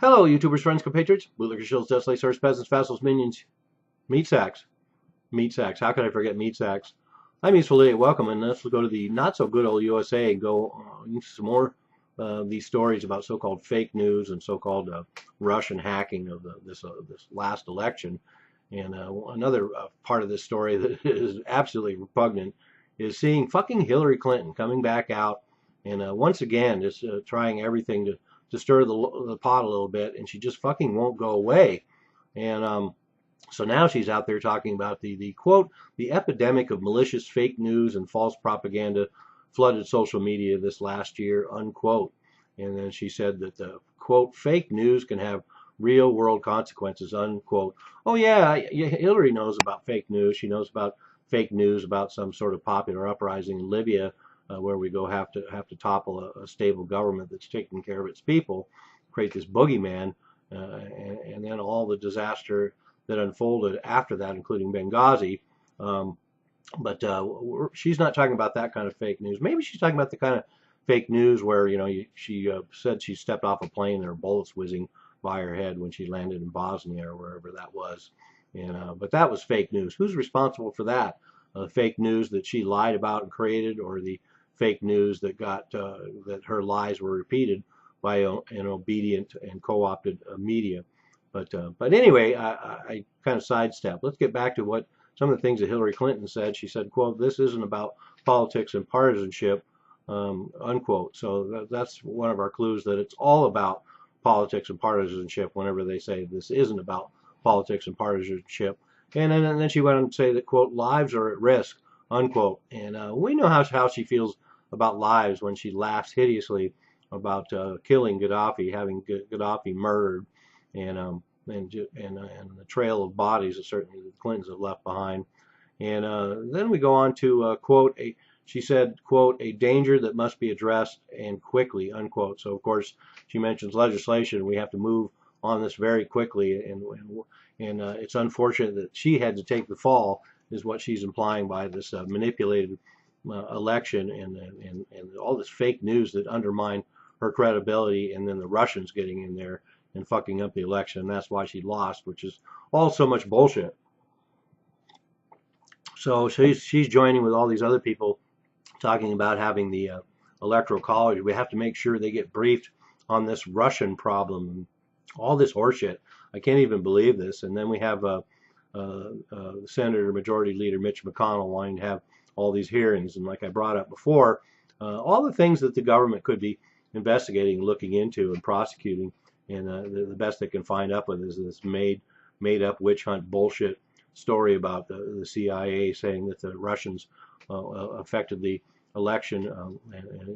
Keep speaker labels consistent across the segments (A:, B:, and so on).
A: Hello, YouTubers, friends, compatriots, bootlickers, shills, dust lasers, peasants, vassals, minions, meat sacks. Meat sacks. How could I forget meat sacks? I'm Useful Idiot. Welcome, and let's go to the not so good old USA and go into some more these stories about so-called fake news and so-called Russian hacking of this last election. And another part of this story that is absolutely repugnant is seeing fucking Hillary Clinton coming back out and once again just trying everything to stir the pot a little bit, and she just fucking won't go away. And so now she's out there talking about the quote, the epidemic of malicious fake news and false propaganda flooded social media this last year, unquote. And then she said that the quote, fake news can have real world consequences, unquote. Oh yeah, Hillary knows about fake news. She knows about fake news about some sort of popular uprising in Libya, where we go have to topple a stable government that's taking care of its people, create this boogeyman, and then all the disaster that unfolded after that, including Benghazi. But she's not talking about that kind of fake news. Maybe she's talking about the kind of fake news where she said she stepped off a plane and there were bullets whizzing by her head when she landed in Bosnia or wherever that was. And but that was fake news. Who's responsible for that? Fake news that she lied about and created, or the fake news that got that her lies were repeated by an obedient and co-opted media. But anyway, I kind of sidestep. Let's get back to what some of the things that Hillary Clinton said. She said, quote, this isn't about politics and partisanship, unquote. So that's one of our clues that it's all about politics and partisanship whenever they say this isn't about politics and partisanship. And then she went on to say that, quote, lives are at risk, unquote. And we know how she feels about lives when she laughs hideously about killing Gaddafi, having Gaddafi murdered, and the trail of bodies that certainly the Clintons have left behind. And then we go on to quote, she said, quote, a danger that must be addressed and quickly, unquote. So of course she mentions legislation. We have to move on this very quickly, and it's unfortunate that she had to take the fall, is what she's implying by this manipulated election and all this fake news that undermine her credibility, and then the Russians getting in there and fucking up the election. And that's why she lost, which is all so much bullshit. So she's joining with all these other people talking about having the electoral college. We have to make sure they get briefed on this Russian problem, all this horseshit. I can't even believe this. And then we have Senator Majority Leader Mitch McConnell wanting to have all these hearings. And like I brought up before, all the things that the government could be investigating, looking into, and prosecuting. And the best they can find up with is this made up witch hunt bullshit story about the CIA saying that the Russians affected the election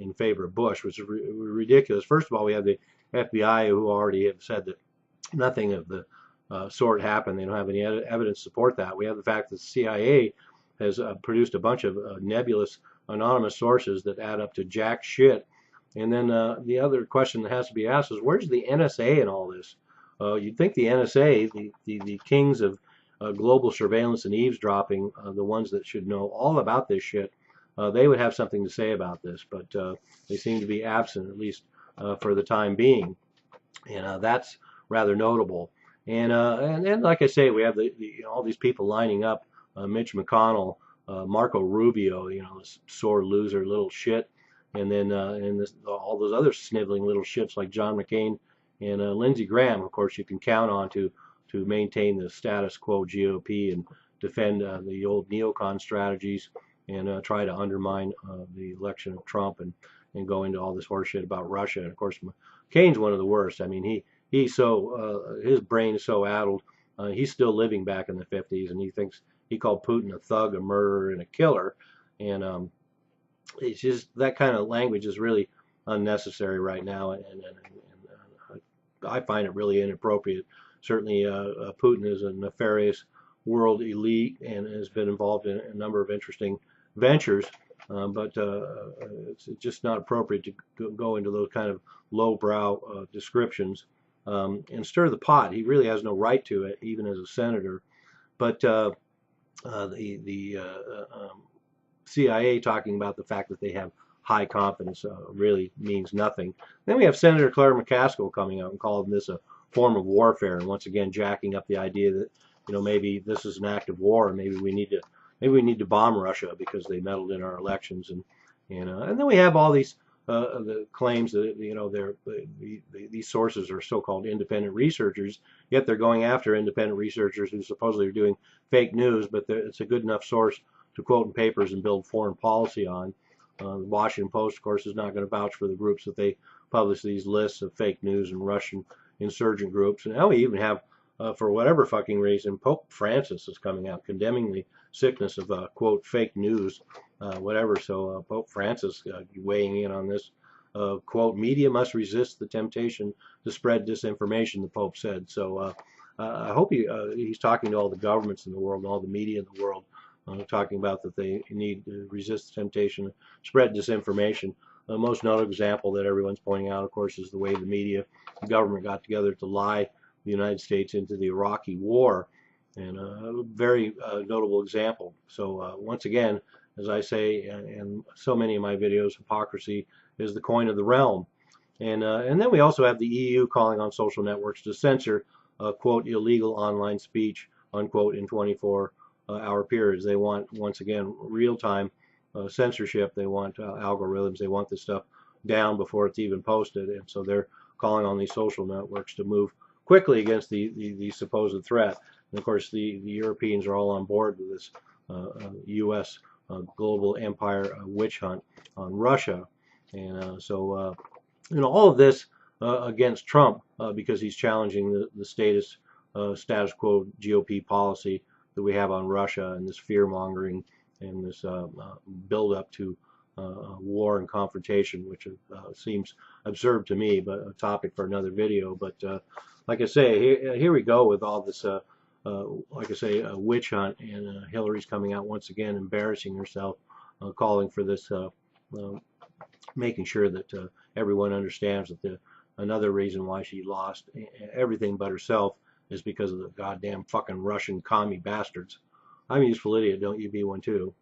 A: in favor of Bush, which is ridiculous. First of all, we have the FBI who already have said that nothing of the sort happened. They don't have any evidence to support that. We have the fact that the CIA has produced a bunch of nebulous anonymous sources that add up to jack shit. And then the other question that has to be asked is, where's the NSA in all this? You'd think the NSA, the kings of global surveillance and eavesdropping, the ones that should know all about this shit, they would have something to say about this, but they seem to be absent, at least for the time being. And that's rather notable. And then, like I say, we have all these people lining up, Mitch McConnell, Marco Rubio, this sore loser little shit, and then all those other sniveling little shits like John McCain and Lindsey Graham. Of course, you can count on to maintain the status quo GOP and defend the old neocon strategies and try to undermine the election of Trump and go into all this horseshit about Russia. And of course, McCain's one of the worst. I mean, he's so his brain is so addled. He's still living back in the 50s, and he called Putin a thug, a murderer, and a killer. And it's just that kind of language is really unnecessary right now, and I find it really inappropriate. Certainly, Putin is a nefarious world elite and has been involved in a number of interesting ventures, but it's just not appropriate to go into those kind of lowbrow descriptions and stir the pot. He really has no right to it, even as a senator. But the CIA talking about the fact that they have high confidence really means nothing. Then we have Senator Claire McCaskill coming out and calling this a form of warfare, and once again jacking up the idea that maybe this is an act of war, and maybe we need to bomb Russia because they meddled in our elections, and then we have all these the claims that these sources are so-called independent researchers, yet they're going after independent researchers who supposedly are doing fake news, but it's a good enough source to quote in papers and build foreign policy on. The Washington Post, of course, is not going to vouch for the groups that they publish these lists of fake news and Russian insurgent groups. And now we even have, for whatever fucking reason, Pope Francis is coming out condemning the sickness of quote fake news, whatever. So Pope Francis weighing in on this. Quote, media must resist the temptation to spread disinformation, the Pope said. So I hope he's talking to all the governments in the world and all the media in the world, talking about that they need to resist the temptation to spread disinformation. The most notable example that everyone's pointing out, of course, is the way the media, the government got together to lie the United States into the Iraqi war, and a very notable example. So once again, as I say in so many of my videos, hypocrisy is the coin of the realm. And then we also have the EU calling on social networks to censor, quote, illegal online speech, unquote, in 24-hour periods. They want, once again, real-time censorship. They want algorithms. They want this stuff down before it's even posted. And so they're calling on these social networks to move quickly against the supposed threat. And of course, the Europeans are all on board with this U.S. Global empire witch hunt on Russia. And so, all of this against Trump because he's challenging the status quo GOP policy that we have on Russia, and this fear-mongering and this build-up to war and confrontation, which seems absurd to me, but a topic for another video. But like I say, here we go with all this, like I say, a witch hunt, and Hillary's coming out once again, embarrassing herself, calling for this, making sure that everyone understands that another reason why she lost everything but herself is because of the goddamn fucking Russian commie bastards. I'm a useful idiot, don't you be one too?